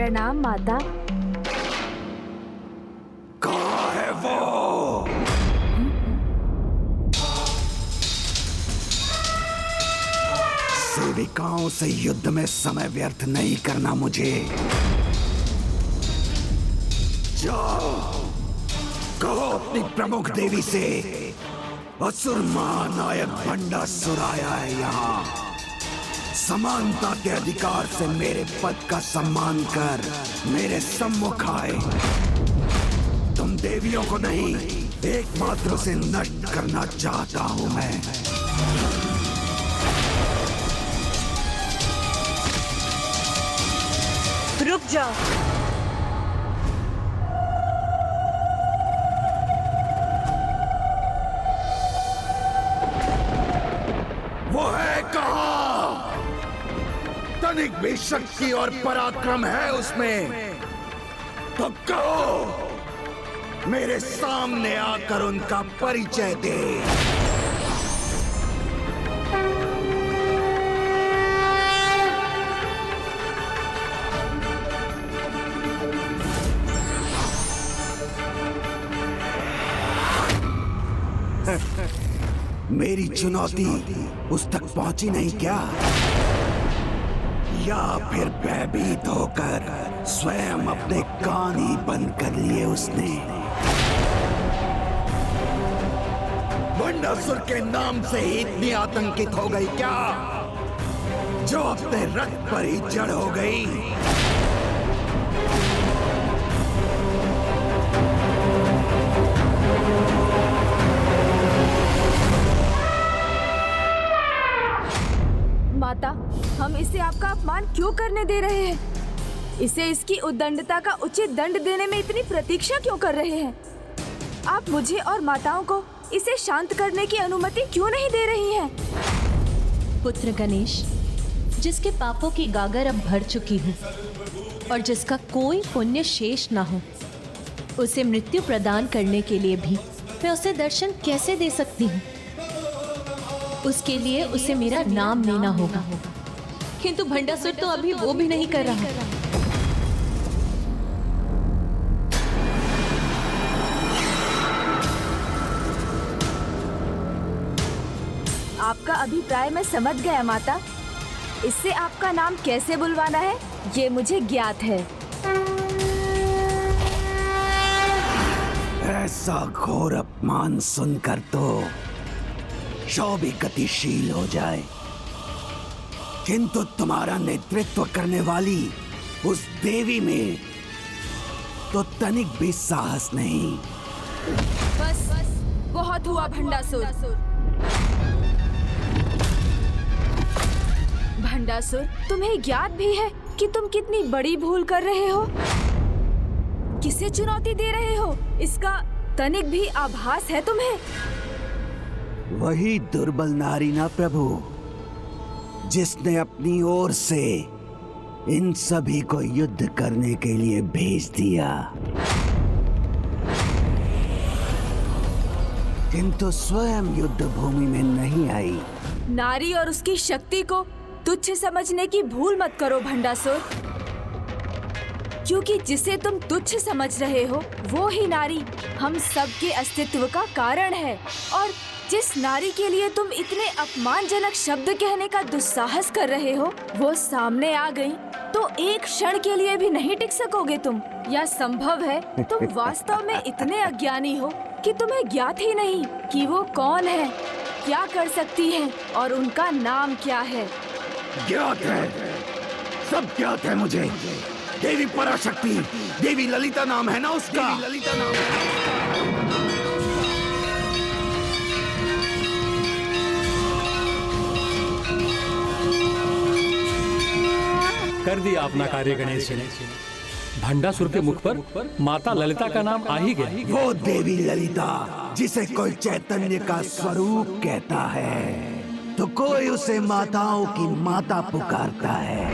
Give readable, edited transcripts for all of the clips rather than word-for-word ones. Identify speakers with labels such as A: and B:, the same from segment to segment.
A: प्रणाम माता।
B: कहाँ है वो? सेविकाओं से युद्ध में समय व्यर्थ नहीं करना मुझे। जाओ, कहो अपनी प्रमुख देवी से असुर महानायक भंडासुर आया है यहाँ। समानता के अधिकार से मेरे पद का सम्मान कर मेरे सम्मुख आए। तुम देवियों को नहीं, एकमात्र से नष्ट करना चाहता हूं मैं।
A: रुक जाओ।
B: वो है कहाँ? तनिक भी शक्ति और पराक्रम है उसमें तो कहो, मेरे सामने आकर उनका परिचय दे। मेरी चुनौती उस तक पहुंची नहीं क्या? या फिर भयभीत होकर स्वयं अपने कान ही बंद कर लिए उसने? भंडासुर के नाम से ही इतनी आतंकित हो गई क्या, जो अपने रक्त पर ही जड़ हो गई?
A: माता, हम इसे आपका अपमान क्यों करने दे रहे हैं? इसे इसकी उद्दंडता का उचित दंड देने में इतनी प्रतीक्षा क्यों कर रहे हैं? आप मुझे और माताओं को इसे शांत करने की अनुमति क्यों नहीं दे रही हैं?
C: पुत्र गणेश, जिसके पापों की गागर अब भर चुकी हूँ और जिसका कोई पुण्य शेष ना हो, उसे मृत्यु प्रदान करने के लिए भी मैं उसे दर्शन कैसे दे सकती हूँ? उसके लिए उसे मेरा नाम लेना होगा, किंतु भंडासुर तो अभी वो भी नहीं कर रहा।
A: आपका अभिप्राय मैं समझ गया माता। इससे आपका नाम कैसे बुलवाना है ये मुझे ज्ञात है।
B: ऐसा घोर अपमान सुनकर तो शव भी गतिशील हो जाए, किंतु तुम्हारा नेतृत्व करने वाली उस देवी में तो तनिक भी साहस नहीं।
A: बस बहुत हुआ भंडासुर। भंडासुर, तुम्हें ज्ञात भी है कि तुम कितनी बड़ी भूल कर रहे हो? किसे चुनौती दे रहे हो, इसका तनिक भी आभास है तुम्हें?
B: वही दुर्बल नारी ना प्रभु, जिसने अपनी ओर से इन सभी को युद्ध करने के लिए भेज दिया, किंतु स्वयं युद्ध भूमि में नहीं आई।
A: नारी और उसकी शक्ति को तुच्छ समझने की भूल मत करो भंडासुर, क्योंकि जिसे तुम तुच्छ समझ रहे हो वो ही नारी हम सबके अस्तित्व का कारण है। और जिस नारी के लिए तुम इतने अपमानजनक शब्द कहने का दुस्साहस कर रहे हो, वो सामने आ गई तो एक क्षण के लिए भी नहीं टिक सकोगे तुम। या संभव है तुम वास्तव में इतने अज्ञानी हो कि तुम्हें ज्ञात ही नहीं कि वो कौन है, क्या कर सकती है और उनका नाम क्या है।
B: ज्ञात है, सब ज्ञात है मुझे। देवी पराशक्ति, देवी ललिता नाम है ना उसका। ललिता नाम है।
D: कर दिया अपना कार्य गणेश जी ने। भंडासुर के मुख पर माता ललिता का नाम आ ही गया।
B: वो देवी ललिता जिसे कोई चैतन्य का स्वरूप कहता है, तो कोई उसे माताओं की माता पुकारता है,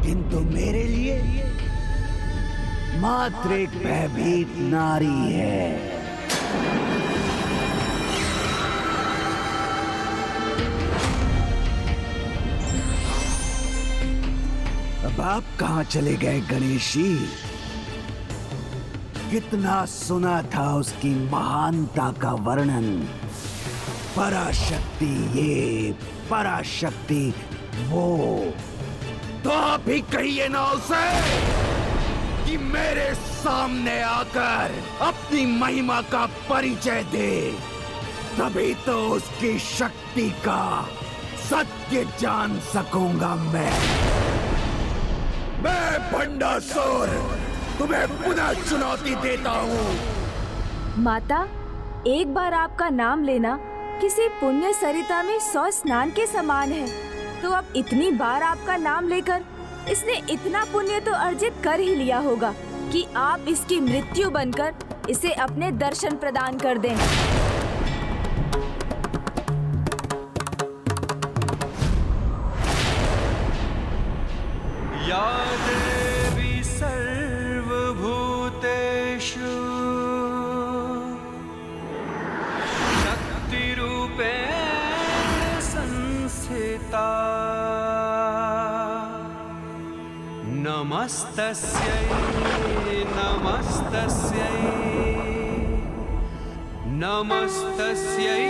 B: किंतु मेरे लिए मात्र एक भयभीत नारी है। आप कहाँ चले गए गणेशी? कितना सुना था उसकी महानता का वर्णन। पराशक्ति ये, पराशक्ति वो। तो आप ही कहिए ना उसे कि मेरे सामने आकर अपनी महिमा का परिचय दे, तभी तो उसकी शक्ति का सत्य जान सकूंगा मैं भंडासुर तुम्हें पुनः चुनौती देता हूँ।
A: माता, एक बार आपका नाम लेना किसी पुण्य सरिता में 100 स्नान के समान है। तो अब इतनी बार आपका नाम लेकर इसने इतना पुण्य तो अर्जित कर ही लिया होगा कि आप इसकी मृत्यु बनकर इसे अपने दर्शन प्रदान कर दें।
E: या देवी सर्वभूतेषु शक्तिरूपेण संस्थिता नमस्तस्यै नमस्तस्यै नमस्तस्यै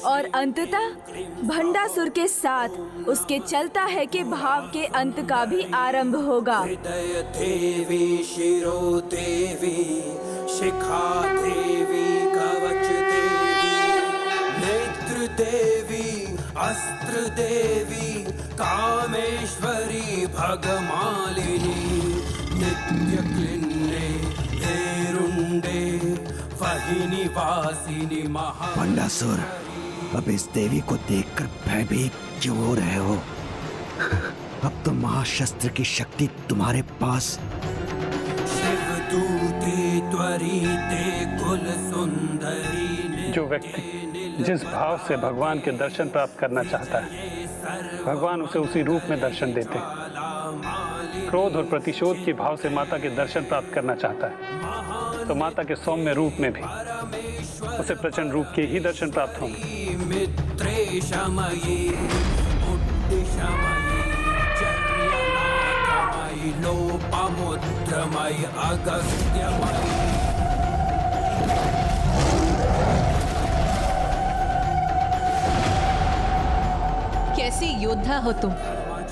A: और अंततः भंडासुर के साथ उसके चलता है कि भाव के अंत का भी आरंभ होगा।
E: हृदय देवी शिरो देवी शिखा देवी कवच देवी नेत्र देवी अस्त्र देवी कामेश्वरी भगमालिनी नित्य क्लिन्ने देरुंडे वहिनी वासिनी महा।
B: भंडासुर, अब इस देवी को देखकर भयभीत क्यों हो रहे हो? अब तो महाशस्त्र की शक्ति तुम्हारे पास।
E: शिवदूते त्वरिते कुल सुंदरी।
F: जो व्यक्ति जिस भाव से भगवान के दर्शन प्राप्त करना चाहता है, भगवान उसे उसी रूप में दर्शन देते हैं। क्रोध और प्रतिशोध के भाव से माता के दर्शन प्राप्त करना चाहता है, तो माता के सौम्य रूप में भी उसे प्रचंड रूप के ही दर्शन प्राप्त होंगे।
E: मित्रे शमयी मुक्ति शमयी चर्यनाथमयी लोपमुद्रमयी अगस्त्यमयी।
C: कैसी योद्धा हो तुम।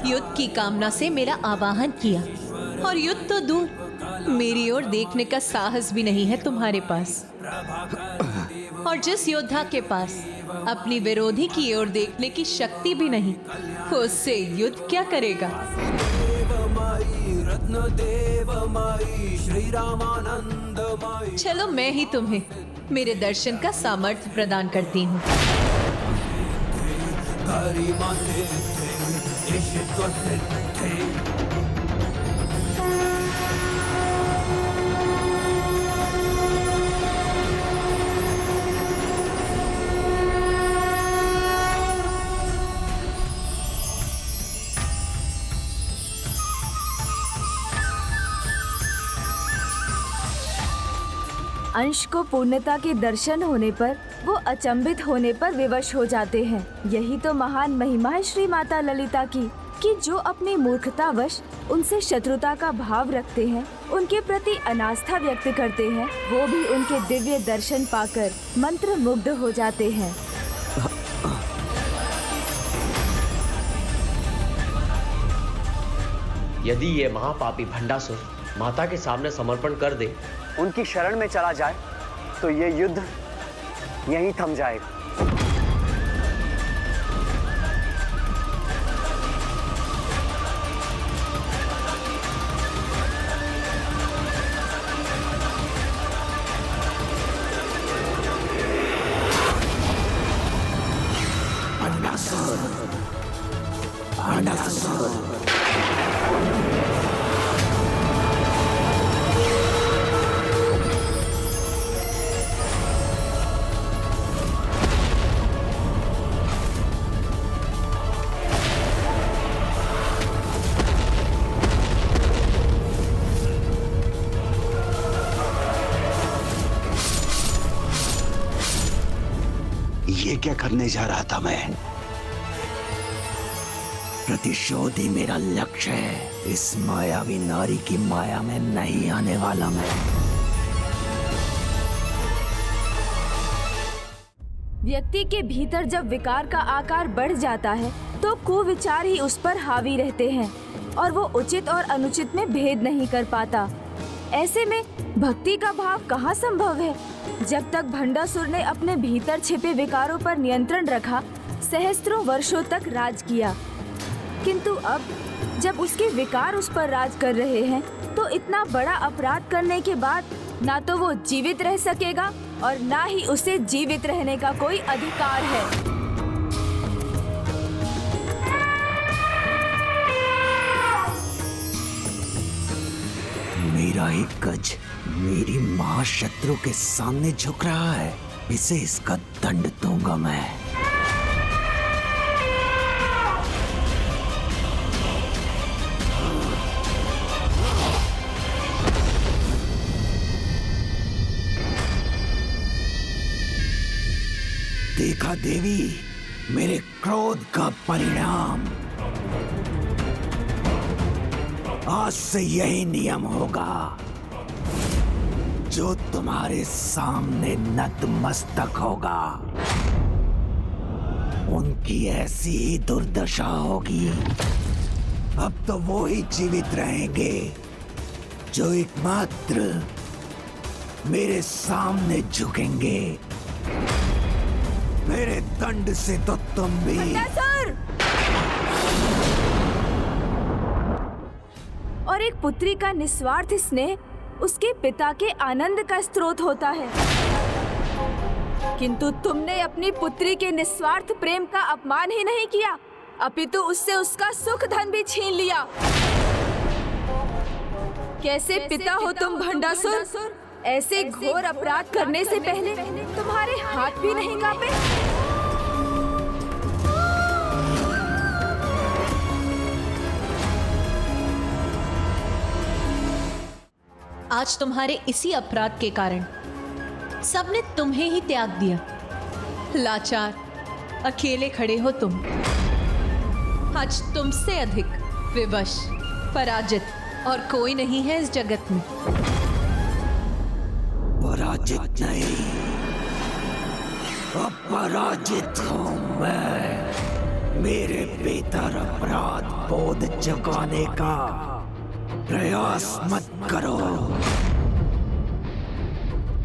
C: युद्ध की कामना से मेरा आवाहन किया, और युद्ध तो दूर, मेरी ओर देखने का साहस भी नहीं है तुम्हारे पास। और जिस योद्धा के पास अपनी विरोधी की ओर देखने की शक्ति भी नहीं, उससे युद्ध क्या करेगा? चलो मैं ही तुम्हें मेरे दर्शन का सामर्थ्य प्रदान करती हूँ।
A: अंश को पूर्णता के दर्शन होने पर वो अचंभित होने पर विवश हो जाते हैं। यही तो महान महिमा है श्री माता ललिता की, कि जो अपनी मूर्खतावश उनसे शत्रुता का भाव रखते हैं, उनके प्रति अनास्था व्यक्त करते हैं, वो भी उनके दिव्य दर्शन पाकर मंत्र मुग्ध हो जाते हैं।
G: यदि ये महापापी भंडासुर माता के सामने समर्पण कर दे,
H: उनकी शरण में चला जाए, तो ये युद्ध यहीं थम जाएगा।
B: ये क्या करने जा रहा था मैं? प्रतिशोध ही मेरा लक्ष्य है। इस मायावी नारी की माया में नहीं आने वाला मैं।
A: व्यक्ति के भीतर जब विकार का आकार बढ़ जाता है तो कुविचार ही उस पर हावी रहते हैं और वो उचित और अनुचित में भेद नहीं कर पाता। ऐसे में भक्ति का भाव कहाँ संभव है? जब तक भंडासुर ने अपने भीतर छिपे विकारों पर नियंत्रण रखा, सहस्त्रों वर्षों तक राज किया, किंतु अब जब उसके विकार उस पर राज कर रहे हैं, तो इतना बड़ा अपराध करने के बाद ना तो वो जीवित रह सकेगा और ना ही उसे जीवित रहने का कोई अधिकार है।
B: मेरा एक गज मेरी महाशत्रु के सामने झुक रहा है। इसे इसका दंड दूंगा मैं। देखा देवी, मेरे क्रोध का परिणाम। आज से यही नियम होगा। जो तुम्हारे सामने नतमस्तक होगा, उनकी ऐसी ही दुर्दशा होगी। अब तो वो ही जीवित रहेंगे जो एकमात्र मेरे सामने झुकेंगे। मेरे दंड से तो तुम भी।
A: और एक पुत्री का निस्वार्थ स्नेह उसके पिता के आनंद का स्रोत होता है, किंतु तुमने अपनी पुत्री के निस्वार्थ प्रेम का अपमान ही नहीं किया, अपितु उससे उसका सुख धन भी छीन लिया। कैसे पिता हो तुम भंडासुर? ऐसे घोर अपराध करने से पहले तुम्हारे हाथ भी नहीं कांपे?
C: आज तुम्हारे इसी अपराध के कारण सबने तुम्हें ही त्याग दिया। लाचार अकेले खड़े हो तुम। आज तुमसे अधिक विवश, पराजित और कोई नहीं है इस जगत में।
B: पराजित नहीं, अपराजित हूं मैं। मेरे भीतर अपराध बोध जगाने का प्रयास मत करो।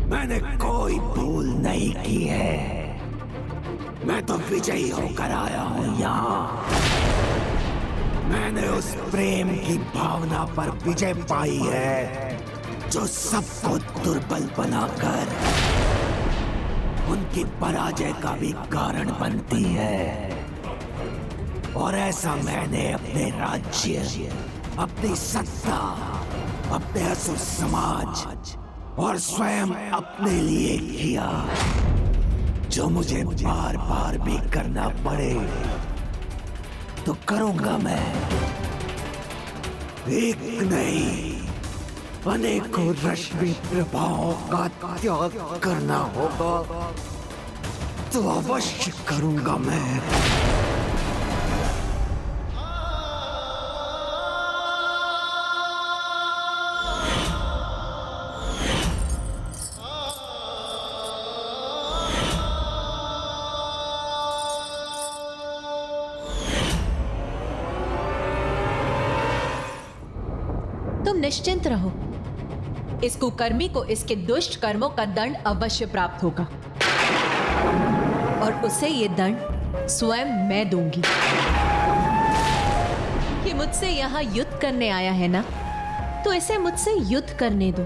B: मैंने कोई भूल नहीं की है। मैं तो विजयी होकर आया हूं यहाँ। मैंने उस प्रेम की भावना पर विजय पाई है जो सबको दुर्बल बनाकर उनकी पराजय का भी कारण बनती है। और ऐसा मैंने अपने राज्य, अपनी सत्ता, अपने असुर समाज और स्वयं अपने लिए किया। जो मुझे बार बार भी करना पड़े तो करूंगा मैं। एक नहीं अनेकों रश्मि प्रभावों का त्याग करना होगा तो अवश्य करूंगा मैं।
C: तुम निश्चिंत रहो, इस कुकर्मी को इसके दुष्ट कर्मों का दंड अवश्य प्राप्त होगा और उसे ये दंड स्वयं मैं दूंगी। कि मुझसे यहां युद्ध करने आया है ना, तो इसे मुझसे युद्ध करने दो।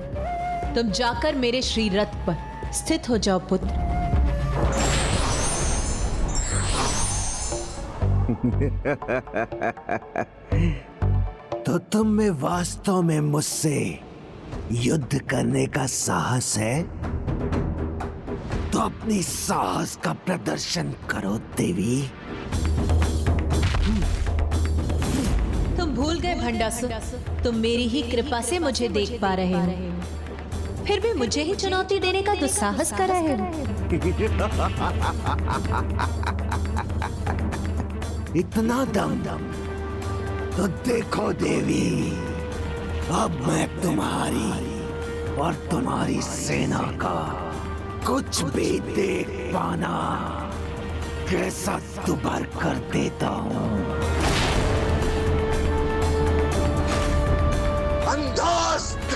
C: तुम जाकर मेरे श्री रथ पर स्थित हो जाओ पुत्र।
B: तो तुम में वास्तव में मुझसे युद्ध करने का साहस है? तो अपनी साहस का प्रदर्शन करो देवी।
C: तुम भूल गए भंडासुर, तुम मेरी ही कृपा से मुझे देख पा रहे हो, फिर भी मुझे ही चुनौती देने का दुस्साहस कर रहे हो।
B: इतना दम तो देखो देवी, अब मैं तुम्हारी और तुम्हारी सेना का कुछ भी देख पाना कैसा दुबर कर देता हूं। अंधास्त्र!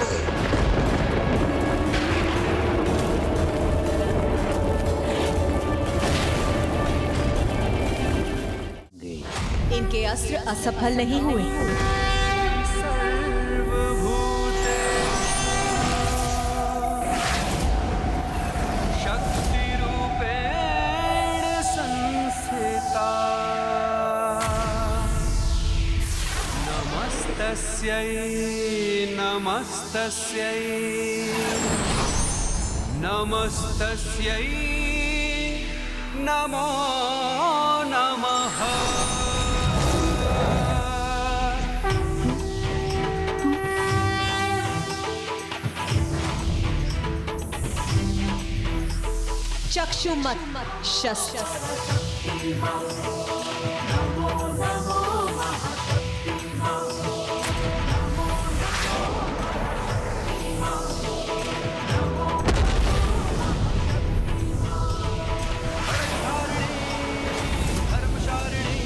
C: इनके अस्त्र असफल नहीं हुए।
E: शक्ति रूपेण संस्थिता नमस्तस्यै नमस्तस्यै नमस्तस्यै नमो नमः।
C: चक्षुमत शस्त्र।
E: धर्मशारिणी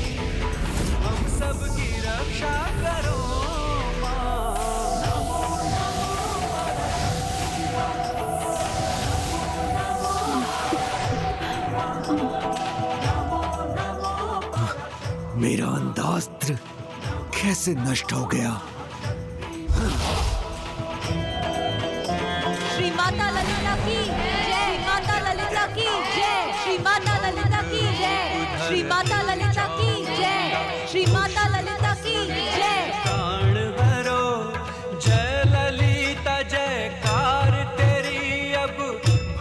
E: हम सबकी रक्षा करो
B: मेरा अंधास्त्र कैसे नष्ट हो गया?
C: श्री माता ललिता की जय, माता ललिता की जय, श्री माता ललिता की जय, श्री माता ललिता की जय, श्री माता ललिता की जय।
E: प्राण हरो जय ललिता जयकार तेरी, अब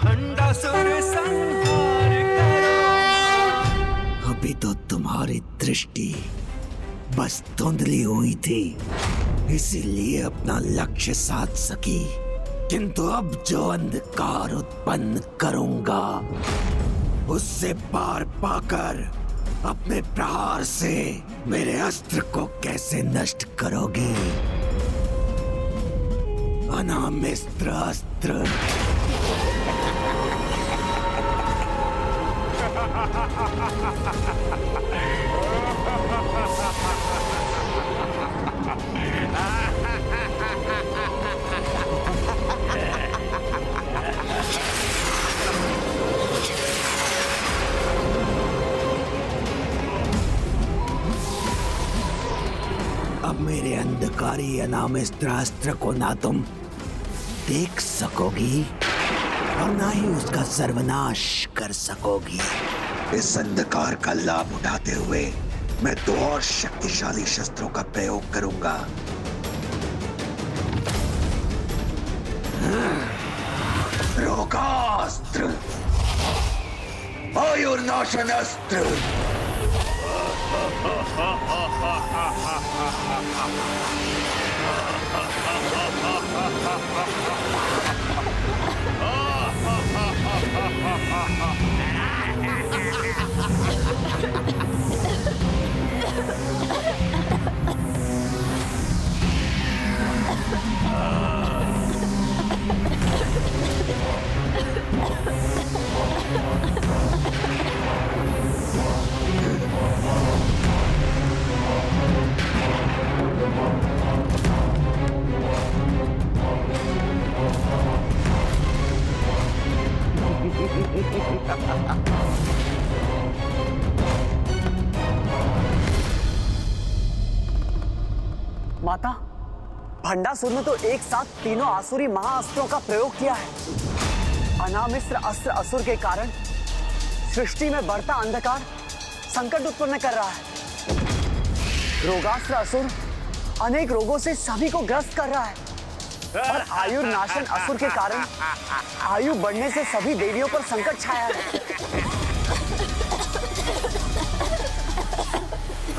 E: भंडासुर संहार करो।
B: अभी तो तुम्हारी दृष्टि बस धुंधली हुई थी, इसीलिए अपना लक्ष्य साध सकी, किंतु अब जो अंधकार उत्पन्न करूंगा उससे पार पाकर अपने प्रहार से मेरे अस्त्र को कैसे नष्ट करोगी? अनामिस्त्र अस्त्र। अब मेरे अंधकारी अनामिस्त्र अस्त्र को ना तुम देख सकोगी और ना ही उसका सर्वनाश कर सकोगी। इस अंधकार का लाभ उठाते हुए मैं दो और शक्तिशाली शस्त्रों का प्रयोग करूंगा। रोगास्त्र, आयुर्नाशन अस्त्र।
H: माता, भंडासुर ने तो एक साथ तीनों आसुरी महाअस्त्रों का प्रयोग किया है। अनामिस्त्र अस्त्र असुर के कारण सृष्टि में बढ़ता अंधकार संकट उत्पन्न कर रहा है। रोगास्त्र असुर अनेक रोगों से सभी को ग्रस्त कर रहा है और आयुर्नाशन असुर के कारण आयु बढ़ने से सभी देवियों पर संकट छाया है।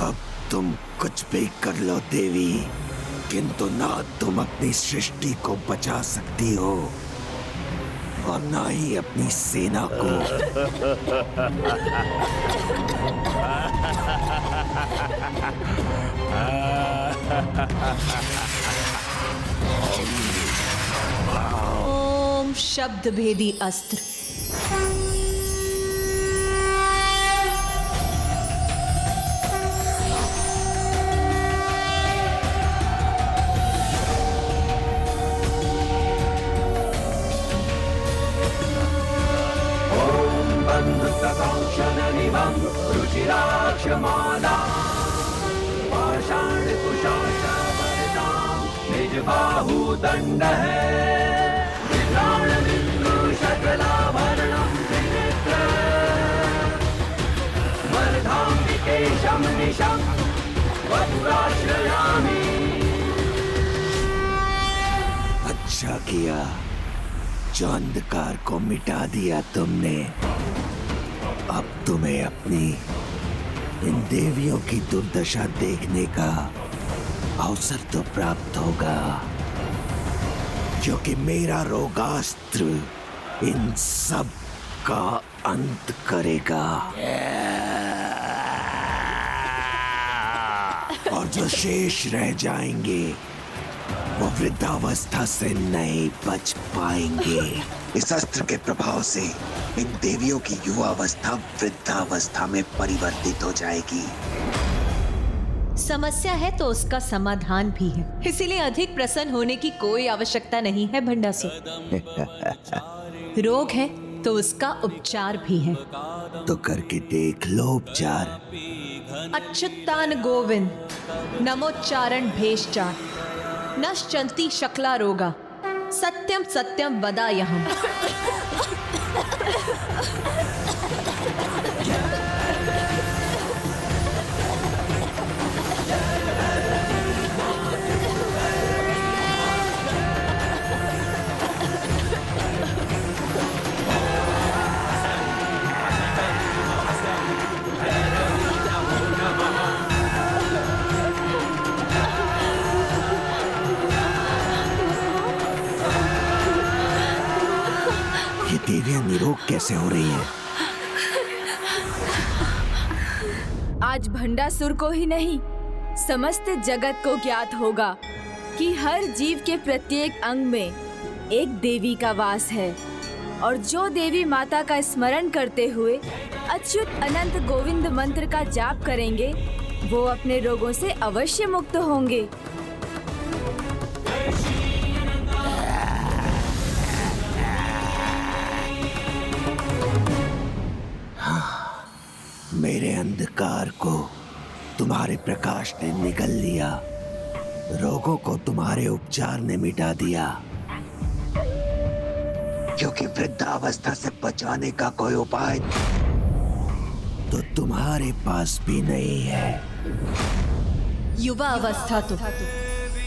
B: अब तुम कुछ भी कर लो देवी, किंतु ना तुम अपनी सृष्टि को बचा सकती हो और ना ही अपनी सेना को।
C: ओम शब्द भेदी अस्त्र।
E: रुचिराक्षमाला पाषाण कुशाशवरदां निज बाहुदंड है विराण बिंदु शकलाभरणं त्रिनेत्र वर्धाम्बिकेशं निशं वपुराश्रयामि।
B: अच्छा किया जो अंधकार को मिटा दिया तुमने। अब तुम्हें अपनी इन देवियों की दुर्दशा देखने का अवसर तो प्राप्त होगा, क्योंकि मेरा रोगास्त्र इन सब का अंत करेगा और जो शेष रह जाएंगे वो वृद्धावस्था से नहीं बच पाएंगे। इस अस्त्र के प्रभाव से इन देवियों की युवावस्था वृद्धावस्था में परिवर्तित हो जाएगी।
C: समस्या है तो उसका समाधान भी है, इसीलिए अधिक प्रसन्न होने की कोई आवश्यकता नहीं है भंडासुर। रोग है तो उसका उपचार भी है।
B: तो करके देख लो उपचार।
C: अच्युतान गोविंद नमोच्चारण भेषचार नश्चंती शकला रोगा सत्यम सत्यम वदायहम्।
B: देवियां निरोग कैसे हो रही हैं?
A: आज भंडासुर को ही नहीं समस्त जगत को ज्ञात होगा कि हर जीव के प्रत्येक अंग में एक देवी का वास है और जो देवी माता का स्मरण करते हुए अच्युत अनंत गोविंद मंत्र का जाप करेंगे वो अपने रोगों से अवश्य मुक्त होंगे।
B: मेरे अंधकार को तुम्हारे प्रकाश ने निगल लिया, रोगों को तुम्हारे उपचार ने मिटा दिया, क्योंकि वृद्धावस्था से बचाने का कोई उपाय तो तुम्हारे पास भी नहीं है।
C: युवा अवस्था तो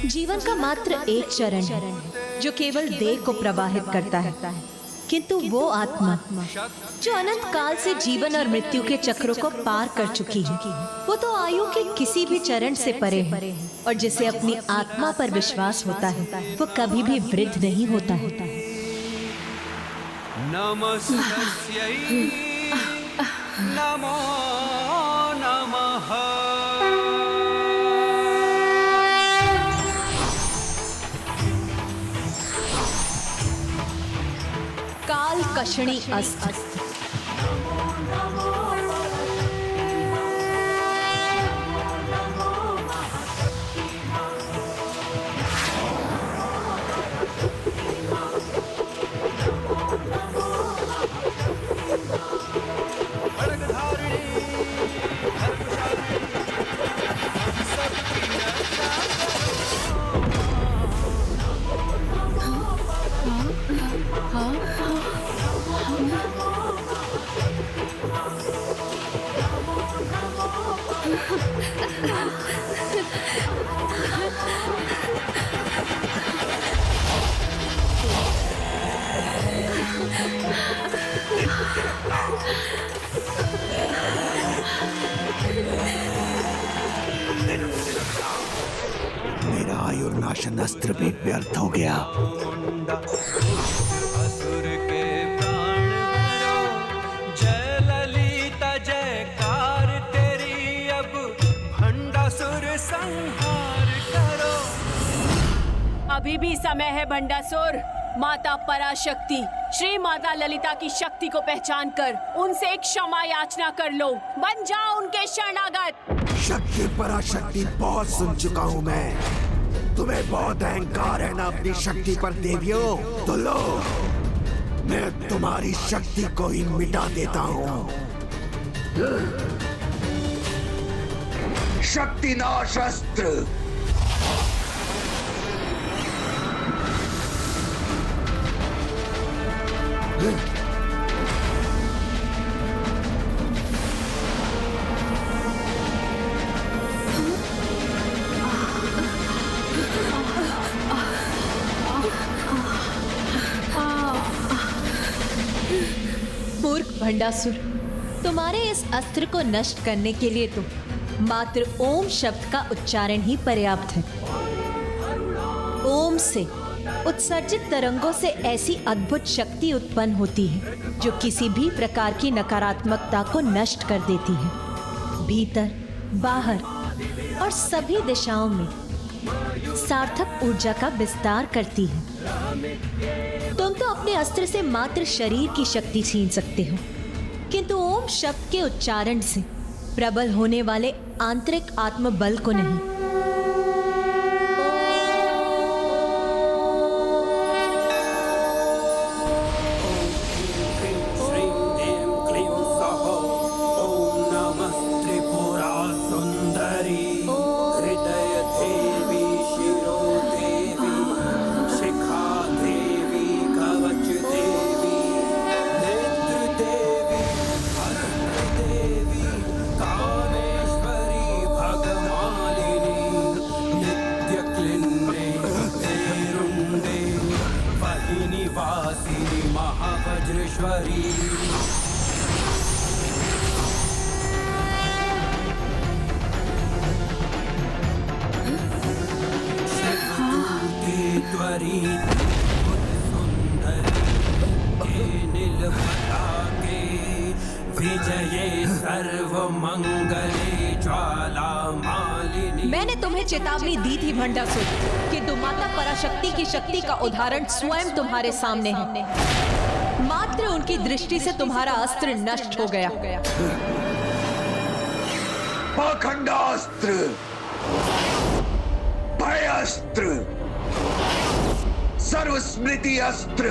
C: जीवन का मात्र एक चरण है जो केवल देह को प्रवाहित करता है, किंतु वो आत्मा जो अनंत काल से जीवन और मृत्यु के चक्रों को पार कर चुकी है, वो तो आयु के किसी भी चरण से परे है, और जिसे अपनी आत्मा पर विश्वास होता है वो कभी भी वृद्ध नहीं होता है।
E: नमस्तस्यै नमो नमः।
C: काल कषणी अस्त्र।
B: मेरा आयुर्नाशन अस्त्र भी व्यर्थ हो गया।
E: असुर के प्राण हरो, जय ललिता जयकार तेरी, अब भंडासुर संहार करो।
I: अभी भी समय है भंडासुर। माता पराशक्ति श्री माता ललिता की शक्ति को पहचान कर उनसे एक क्षमा याचना कर लो। बन जाओ उनके शरणागत।
B: शक्ति पराशक्ति बहुत सुन चुका हूँ मैं। तुम्हें बहुत अहंकार है ना अपनी शक्ति पर देवियों। तो लो, मैं तुम्हारी शक्ति को ही मिटा देता हूँ। शक्ति नाश अस्त्र।
C: मूर्ख भंडासुर, तुम्हारे इस अस्त्र को नष्ट करने के लिए तो मात्र ओम शब्द का उच्चारण ही पर्याप्त है। ओम से उत्सर्जित तरंगों से ऐसी अद्भुत शक्ति उत्पन्न होती है जो किसी भी प्रकार की नकारात्मकता को नष्ट कर देती है। भीतर, बाहर और सभी दिशाओं में सार्थक ऊर्जा का विस्तार करती है। तुम तो अपने अस्त्र से मात्र शरीर की शक्ति छीन सकते हो, किंतु ओम शब्द के उच्चारण से प्रबल होने वाले आंतरिक आत्मबल को नहीं। मैंने तुम्हें चेतावनी दी थी भंडासुर, किंतु माता पराशक्ति की शक्ति का उदाहरण स्वयं तुम्हारे सामने है। मात्र उनकी दृष्टि से तुम्हारा अस्त्र नष्ट हो गया।
B: पाखंडास्त्र, भयास्त्र, सर्वस्मृति अस्त्र।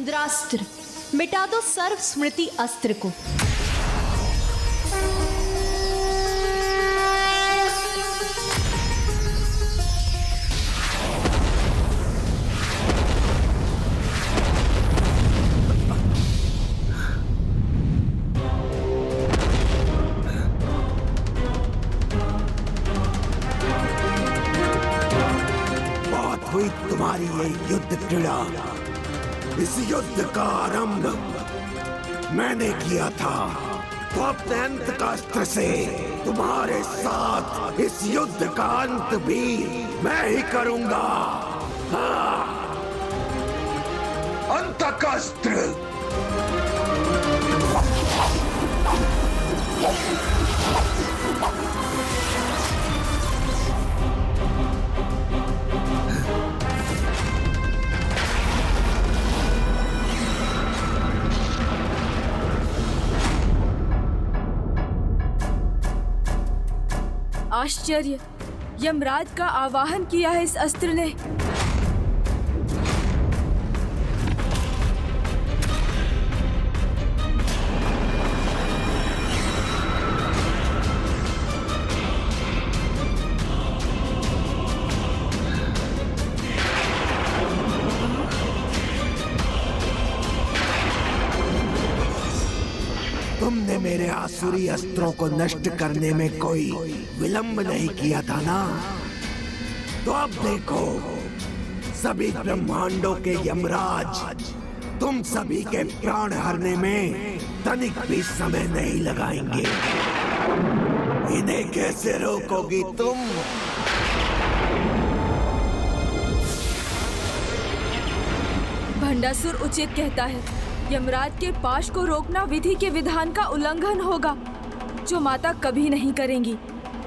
C: इंद्रास्त्र, मिटा दो सर्व स्मृति अस्त्र को।
B: हुई तुम्हारी ये युद्ध क्रीड़ा। इस युद्ध का आरंभ मैंने किया था, तो अपने अंत का अस्त्र से तुम्हारे साथ इस युद्ध का अंत भी मैं ही करूंगा। हाँ। अंत का अस्त्र।
A: आश्चर्य, यमराज का आवाहन किया है इस अस्त्र ने।
B: तुमने मेरे आसुरी अस्त्रों को नष्ट करने में कोई विलंब नहीं किया था ना? तो अब देखो, सभी ब्रह्मांडों के यमराज तुम सभी के प्राण हरने में तनिक भी समय नहीं लगाएंगे। इन्हें कैसे रोकोगी तुम?
A: भंडासुर उचित कहता है, यमराज के पाश को रोकना विधि के विधान का उल्लंघन होगा, जो माता कभी नहीं करेंगी।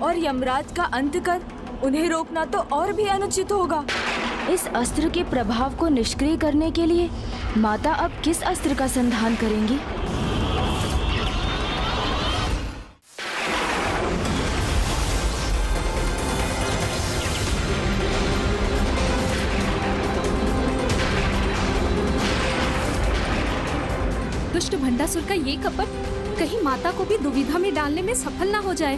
A: और यमराज का अंत कर उन्हें रोकना तो और भी अनुचित होगा।
J: इस अस्त्र के प्रभाव को निष्क्रिय करने के लिए माता अब किस अस्त्र का संधान करेंगी?
C: दुष्ट भंडासुर का ये कपट कहीं माता को भी दुविधा में डालने में सफल ना हो जाए।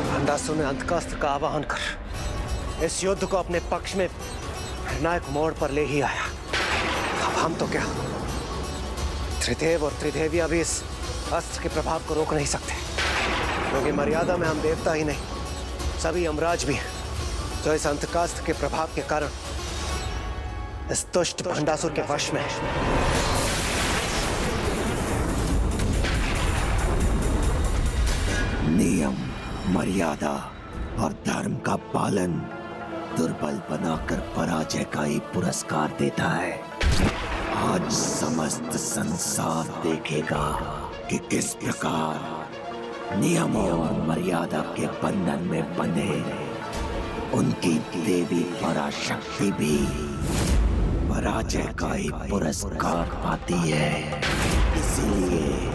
H: भंडासुर ने अंतकास्त्र का आवाहन कर इस युद्ध को अपने पक्ष में निर्णायक मोड़ पर ले ही आया। अब हम तो क्या, त्रिदेव और त्रिदेवियां भी इस अस्त्र के प्रभाव को रोक नहीं सकते, क्योंकि मर्यादा में हम देवता ही नहीं, सभी यमराज भी जो इस अंतकास्त्र के प्रभाव के कारण इस दुष्ट भंडासुर के वश में है।
B: नियम, मर्यादा और धर्म का पालन दुर्बल बनाकर पराजय का ही पुरस्कार देता है। आज समस्त संसार देखेगा कि किस प्रकार नियमों और मर्यादा के बंधन में बंधे उनकी देवी पराशक्ति भी पराजय का ही पुरस्कार पाती है। इसीलिए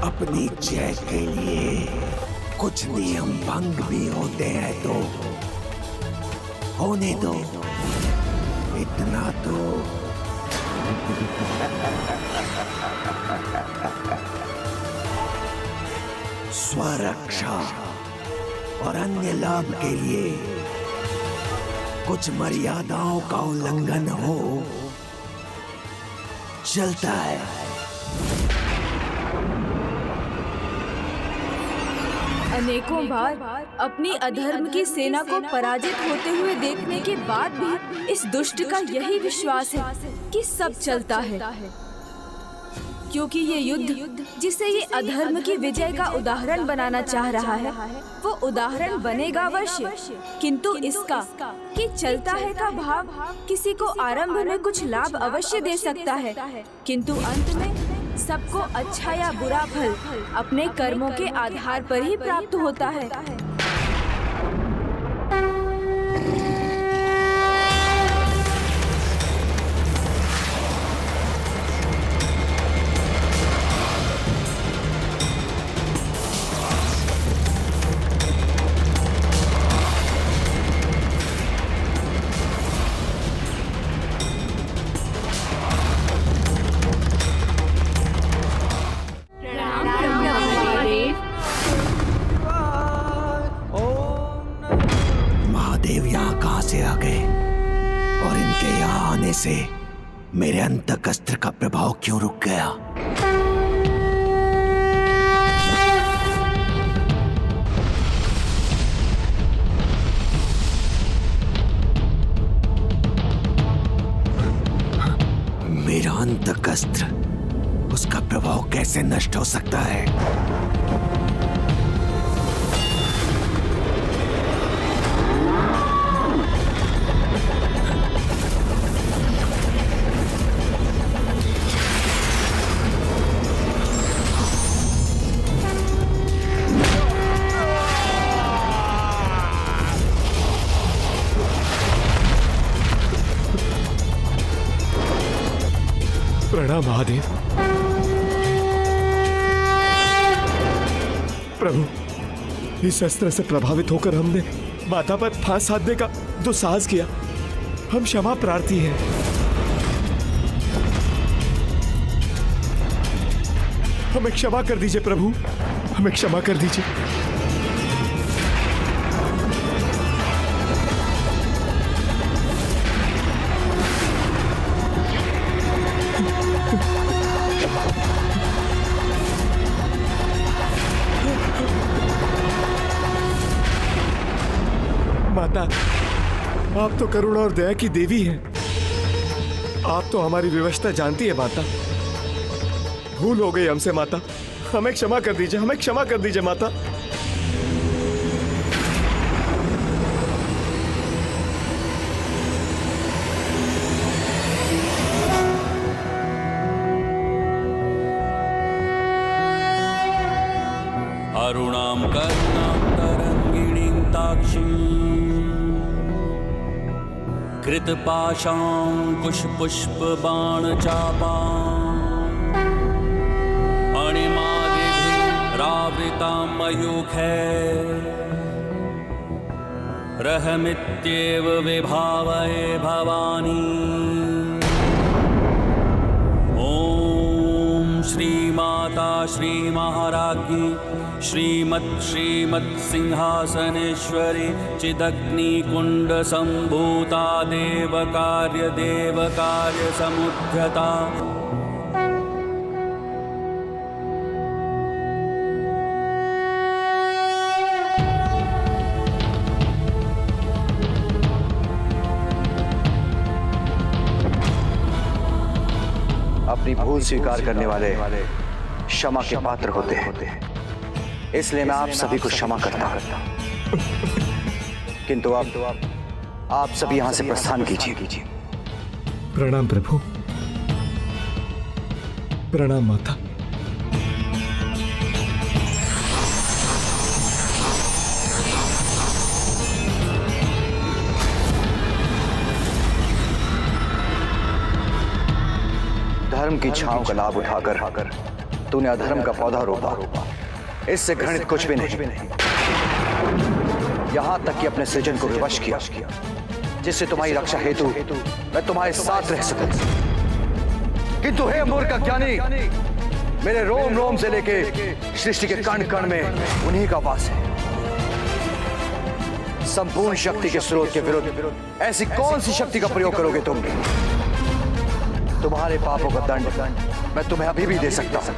B: अपनी जय के लिए कुछ नियम भंग भी होते हैं तो होने दो, इतना तो। स्वरक्षा और अन्य लाभ के लिए कुछ मर्यादाओं का उल्लंघन हो चलता है।
A: अनेकों बार अपनी अधर्म की सेना को पराजित होते हुए देखने के बाद भी इस दुष्ट का यही विश्वास है कि सब चलता है, क्योंकि ये युद्ध जिसे ये अधर्म की विजय का उदाहरण बनाना चाह रहा है, वो उदाहरण बनेगा अवश्य, किंतु इसका कि चलता है का भाव किसी को आरंभ में कुछ लाभ अवश्य दे सकता है, किंतु अंत में सबको अच्छा या बुरा फल अपने कर्मों के आधार पर ही प्राप्त होता है।
B: से मेरे अंतक अस्त्र का प्रभाव क्यों रुक गया? मेरा अंतक अस्त्र, उसका प्रभाव कैसे नष्ट हो सकता है?
K: प्रणाम महादेव। प्रभु, इस अस्त्र से प्रभावित होकर हमने माता पर फांस साधने का दुस्साहस किया। हम क्षमा प्रार्थी हैं। हमें क्षमा कर दीजिए प्रभु, हमें क्षमा कर दीजिए। माता, आप तो करुणा और दया की देवी हैं। आप तो हमारी विवशता जानती है माता। भूल हो गई हमसे माता, हमें क्षमा कर दीजिए, हमें क्षमा कर दीजिए माता।
E: अरुणां करुणां तरंगिणीं ताक्षीं कृतपाशां कुशपुष्पबाणचापां अणिमादिभिरावृतां मयूखैः रहमित्येव विभावये भवानी। श्रीमाता श्रीमहाराज्ञी श्रीमत् सिंहासनेश्वरी चिदग्निकुंड संभूता देवकार्य समुद्यता।
H: अपनी भूल स्वीकार करने वाले क्षमा के पात्र होते हैं, इसलिए मैं आप सभी को क्षमा करता हूं। किंतु आप सभी यहां से प्रस्थान कीजिए।
K: प्रणाम प्रभु, प्रणाम माता।
H: धर्म की छांव का लाभ उठाकर तूने अधर्म का पौधा रोपा। इससे घृणित कुछ भी नहीं। यहां तक कि अपने सृजन को विवश किया, जिससे तुम्हारी रक्षा हेतु मैं तुम्हारे साथ रह सकूं। किंतु हे मूर्ख ज्ञानी, मेरे रोम रोम से लेके सृष्टि के कण कण में उन्हीं का वास है। संपूर्ण शक्ति के स्रोत के विरुद्ध ऐसी कौन सी शक्ति का प्रयोग करोगे तुम? तुम्हारे पापों का दंड मैं तुम्हें अभी भी दे सकता हूं।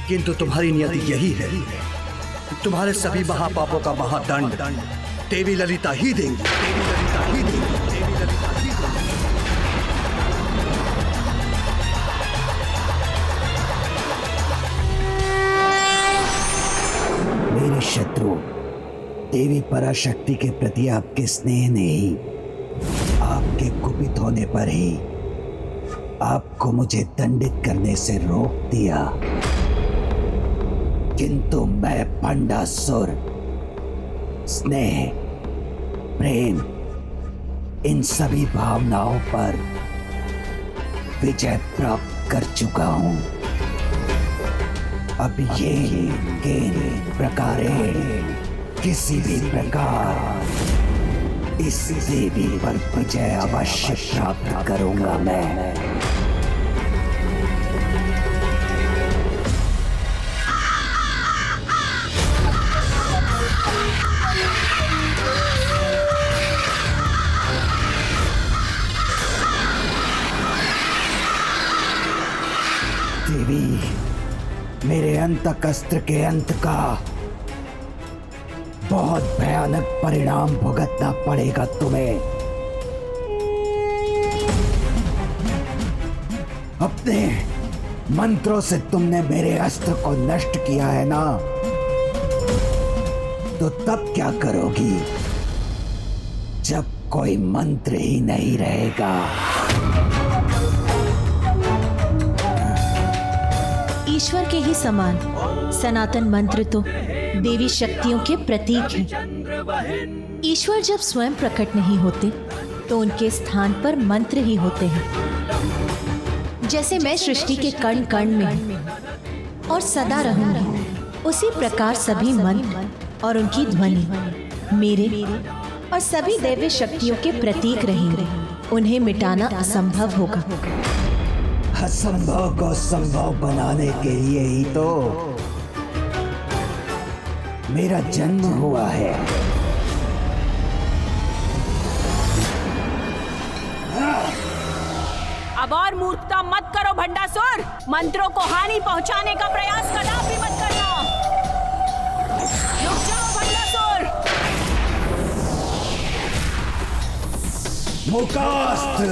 B: किंतु तुम्हारी नियति यही है, तुम्हारे सभी महापापों का महादंड देवी ललिता ही देंगी। मेरे शत्रु देवी पराशक्ति के प्रति आपके स्नेह ने ही, आपके कुपित होने पर ही आपको मुझे दंडित करने से रोक दिया। किंतु मैं भंडासुर स्नेह, प्रेम, इन सभी भावनाओं पर विजय प्राप्त कर चुका हूं। अब ये प्रकारे किसी भी प्रकार इस देवी पर विजय अवश्य प्राप्त करूंगा मैं। मेरे अंतक अस्त्र के अंत का बहुत भयानक परिणाम भुगतना पड़ेगा तुम्हें। अपने मंत्रों से तुमने मेरे अस्त्र को नष्ट किया है ना, तो तब क्या करोगी जब कोई मंत्र ही नहीं रहेगा?
C: ईश्वर के ही समान सनातन मंत्र तो देवी शक्तियों के प्रतीक हैं। ईश्वर जब स्वयं प्रकट नहीं होते तो उनके स्थान पर मंत्र ही होते हैं। जैसे मैं सृष्टि के कण कण में हूं और सदा रहूंगी, उसी प्रकार सभी मंत्र और उनकी ध्वनि मेरे और सभी दैवी शक्तियों के प्रतीक रहेंगे। उन्हें मिटाना असंभव होगा।
B: असंभव को संभव बनाने के लिए ही तो मेरा जन्म हुआ है।
I: अब और मूर्खता मत करो भंडासुर। मंत्रों को हानि पहुंचाने का प्रयास कदापि मत करना। रुक जाओ भंडासुर।
B: मुकास्त्र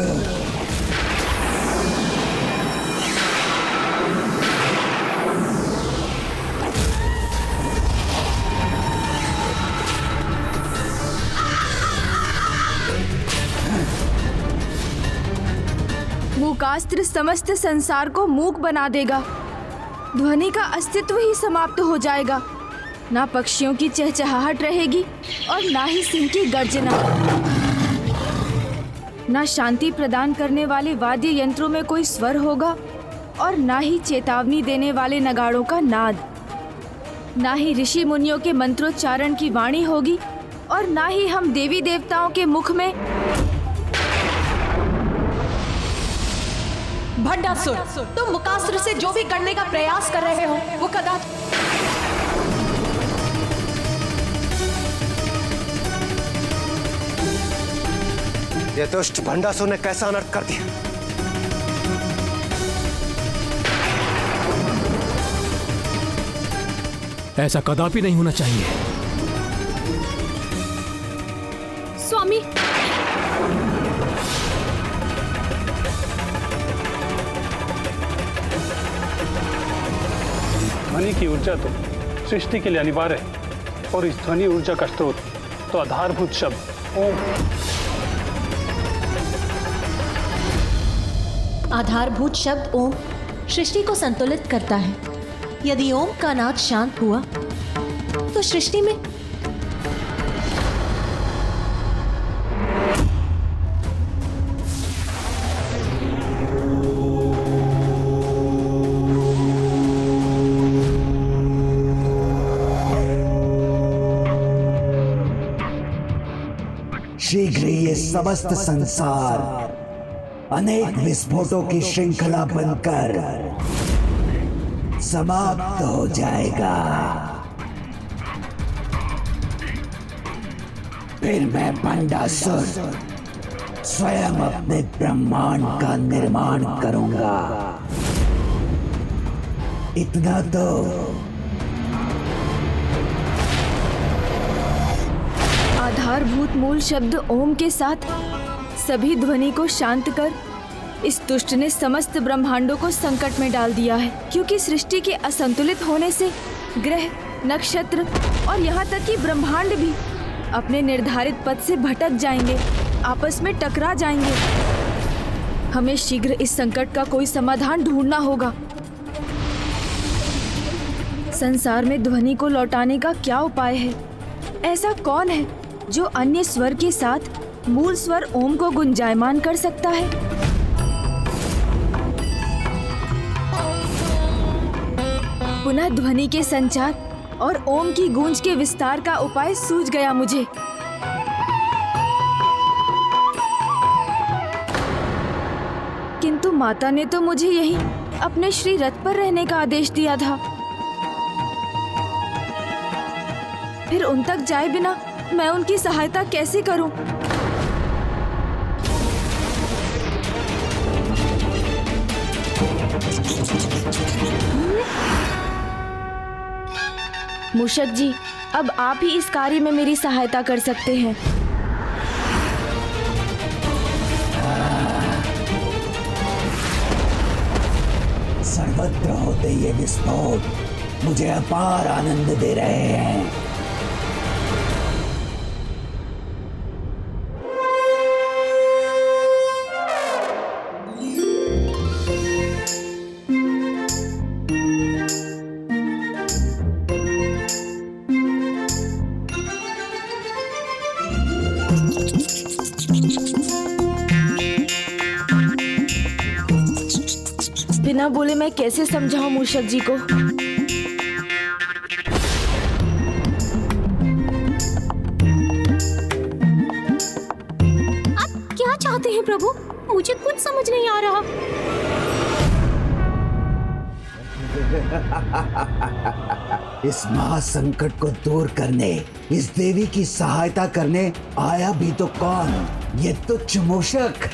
A: मूकास्त्र समस्त संसार को मूक बना देगा। ध्वनि का अस्तित्व ही समाप्त हो जाएगा। ना पक्षियों की चहचहाहट रहेगी और ना ही सिंह की गर्जना। ना शांति प्रदान करने वाले वाद्य यंत्रों में कोई स्वर होगा और ना ही चेतावनी देने वाले नगाड़ों का नाद। ना ही ऋषि मुनियों के मंत्रोच्चारण की वाणी होगी और ना ही हम देवी देवताओं के मुख में।
C: भंडासुर, तुम मुकास्त्र से जो भी करने का प्रयास कर रहे हो वो कदाचित
K: ये दुष्ट भंडासुर ने कैसा अनर्थ कर दिया।
D: ऐसा कदापि नहीं होना चाहिए।
I: स्वामी,
F: ध्वनि की ऊर्जा तो सृष्टि के लिए अनिवार्य है और इस ध्वनि ऊर्जा का स्रोत तो आधारभूत शब्द ओम।
C: आधारभूत शब्द ओम सृष्टि को संतुलित करता है। यदि ओम का नाद शांत हुआ तो सृष्टि में
B: शीघ्र ही ये समस्त संसार अनेक विस्फोटों की श्रृंखला बनकर समाप्त हो जाएगा। फिर मैं भंडासुर स्वयं अपने ब्रह्मांड का निर्माण करूंगा। इतना तो
A: आधारभूत मूल शब्द ओम के साथ सभी ध्वनि को शांत कर इस दुष्ट ने समस्त ब्रह्मांडों को संकट में डाल दिया है। क्योंकि सृष्टि के असंतुलित होने से ग्रह, नक्षत्र और यहाँ तक कि ब्रह्मांड भी अपने निर्धारित पथ से भटक जाएंगे, आपस में टकरा जाएंगे। हमें शीघ्र इस संकट का कोई समाधान ढूंढना होगा। संसार में ध्वनि को लौटाने का क्या उपाय है? ऐसा कौन है जो अन्य स्वर के साथ मूल स्वर ओम को गुंजायमान कर सकता है? पुनः ध्वनि के संचार और ओम की गूंज के विस्तार का उपाय सूझ गया मुझे। किंतु माता ने तो मुझे यहीं अपने श्री रथ पर रहने का आदेश दिया था। फिर उन तक जाए बिना मैं उनकी सहायता कैसे करूं?
J: मूषक जी, अब आप ही इस कार्य में मेरी सहायता कर सकते हैं।
B: सर्वत्र होते ये विस्फोट मुझे अपार आनंद दे रहे हैं।
J: बिना बोले मैं कैसे समझाऊं मूषक जी को?
I: आप क्या चाहते हैं प्रभु? मुझे कुछ समझ नहीं आ रहा।
B: इस महासंकट को दूर करने, इस देवी की सहायता करने आया भी तो कौन? ये तुच्छ मूषक।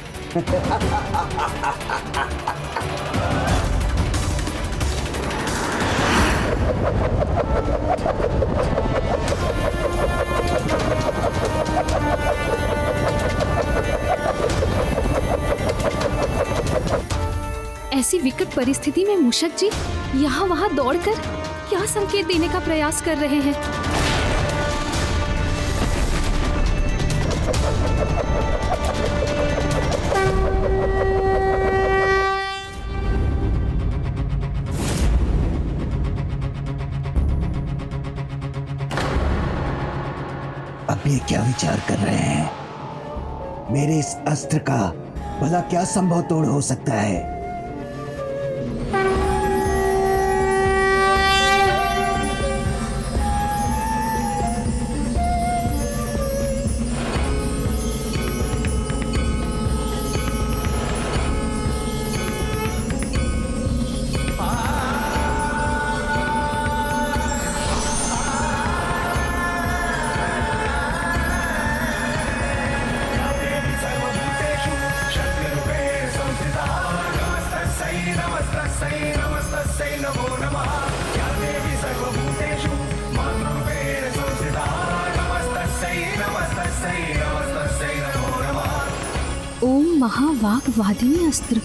L: ऐसी विकट परिस्थिति में मूषक जी यहाँ वहाँ दौड़कर क्या संकेत देने का प्रयास कर रहे हैं?
B: अब ये क्या विचार कर रहे हैं? मेरे इस अस्त्र का भला क्या संभव तोड़ हो सकता है?
L: ओम महावाग वादिनी अस्त्र।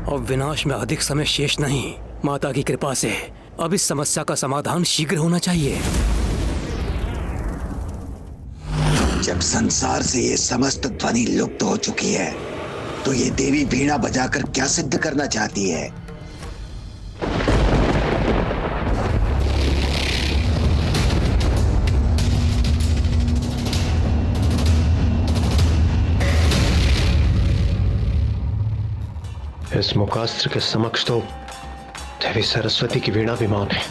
M: अब विनाश में अधिक समय शेष नहीं। माता की कृपा से अब इस समस्या का समाधान शीघ्र होना चाहिए।
B: जब संसार से ये समस्त ध्वनि लुप्त हो चुकी है, तो ये देवी वीणा बजाकर क्या सिद्ध करना चाहती है?
K: इस मुकास्त्र के समक्ष तो देवी सरस्वती की वीणा विमान है।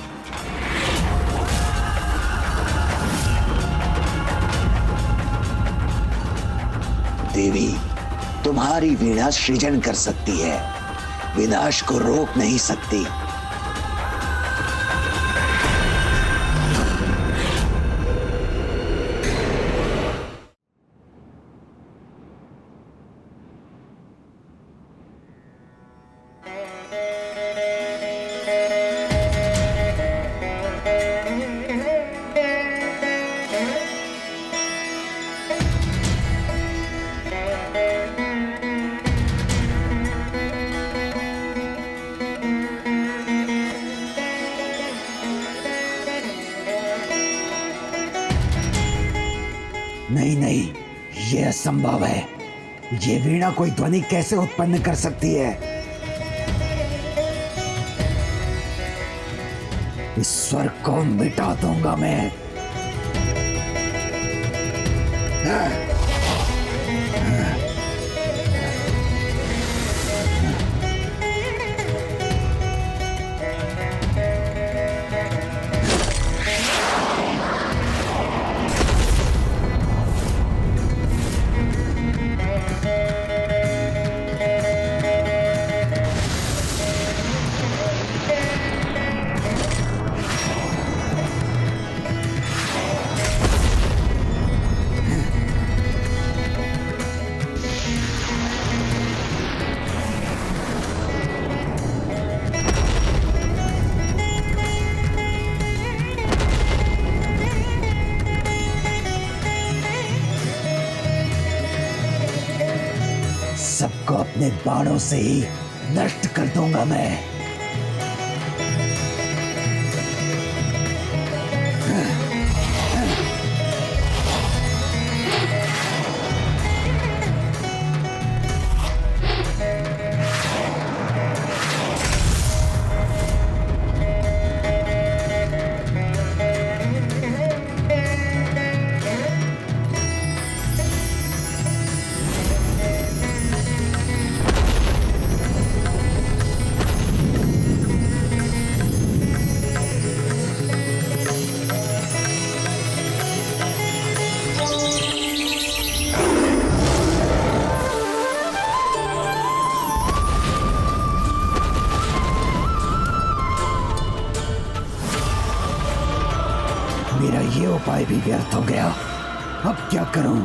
B: देवी, तुम्हारी वीणा सृजन कर सकती है, विनाश को रोक नहीं सकती। नहीं नहीं, ये असंभव है। ये वीणा कोई ध्वनि कैसे उत्पन्न कर सकती है? इस स्वर को मिटा दूंगा मैं। सबको अपने बाणों से ही नष्ट कर दूंगा मैं। मेरा ये उपाय भी व्यर्थ हो गया। अब क्या करूं?